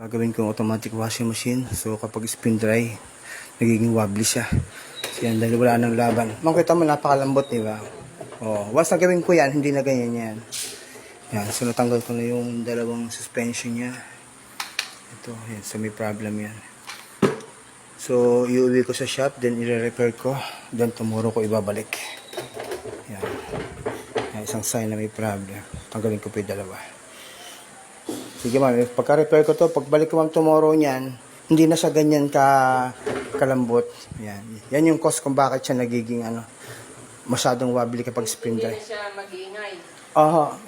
Gagawin kong automatic washing machine. So kapag spin dry, nagiging wobbly siya. So yan, dahil wala nang laban. Makita mo, napakalambot, di ba? Once na gawin ko yan, hindi na ganyan yan. Yan, so natanggal ko na yung dalawang suspension niya. Ito, yan, so may problem yan. So iuwi ko sa shop, then i-repair ko, then tomorrow ko ibabalik. Yan. Yan, isang sign na may problem. Tanggalin ko pa yung dalawa. Sige ma'am, pagka-repair ko to, pagbalik ko ma'am tomorrow niyan, hindi na siya ganyan kalambot. Yan. Yan yung cause kung bakit siya nagiging masyadong wobbly kapag spin dry. Hindi na siya mag-iingay.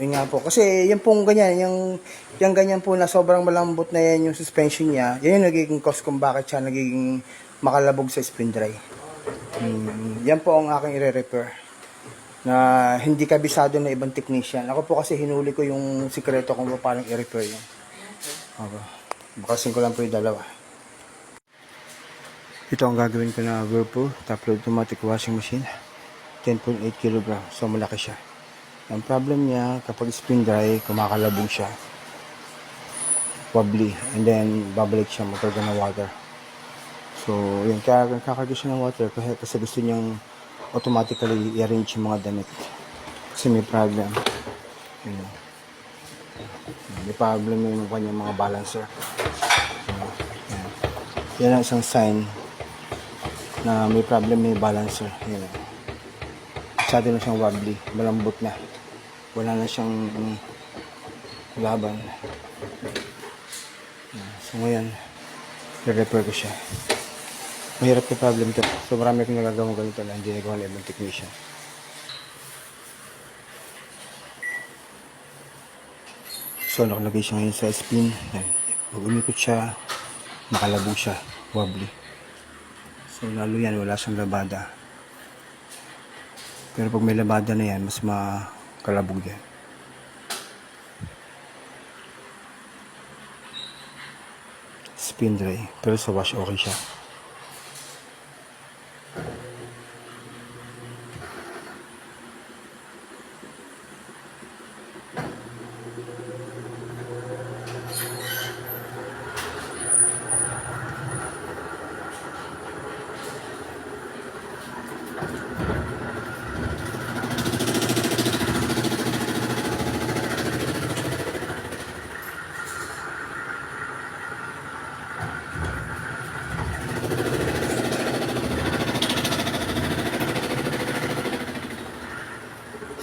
Yun nga po. Kasi yan pong ganyan, yung ganyan po na sobrang malambot na yan yung suspension niya, yan yung nagiging cause kung bakit siya nagiging makalabog sa spin dry. Yan po ang aking i-repair. Na hindi kabisado na ibang technician. Ako po kasi hinuli ko yung sikreto kung paano i-repair yun. Okay. Bukasin ko lang po yung dalawa. Ito ang gagawin ko na Whirlpool top load automatic washing machine. 10.8 kg. So malaki siya. Ang problem niya, kapag spin dry, kumakalabog siya. Wobbly. And then, babalik siya magkaroon ng water. So, yun. Kaya kakagay siya ng water kasi gusto niyang automatically i-arrange yung mga damit. Kasi may problem. Yun. May problem yung kanyang mga balancer. Yan ang isang sign na may problem yung balancer. Yan. Masyado na siyang wobbly. Malambot na. Wala na siyang laban. So ngayon, i-repair ko siya. Mahirap yung problem to. So marami akong nagagawang ganito lang. Hindi nagawa ng ibang technician. So nakalagay siya ngayon sa spin. Pag umikot siya, nakalabog siya. Wobbly. So lalo yan, wala siyang labada. Pero pag may labada na yan, mas makalabog yan. Spin dry. Pero sa wash okay siya.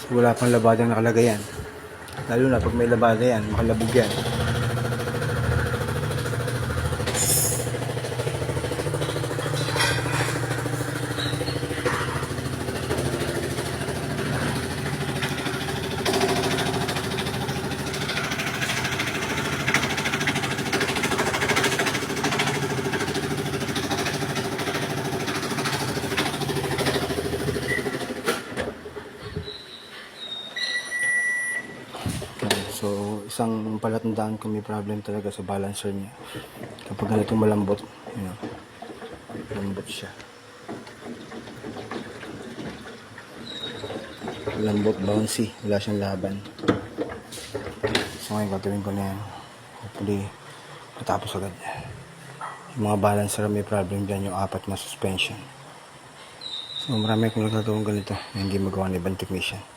So, wala pang labadang nakalagay yan. Lalo na pag may labada yan, makalabog yan. So, isang palatandaan kung may problem talaga sa balancer niya. Kapag ganitong malambot, malambot siya. Malambot, bouncy, wala siyang laban. So, ngayon gagawin ko na yan. Hopefully, matapos agad. Yung mga balancer may problem dyan, yung 4 na suspension. So, marami akong nagagawang ganito. Hindi magawa ng ibang technician.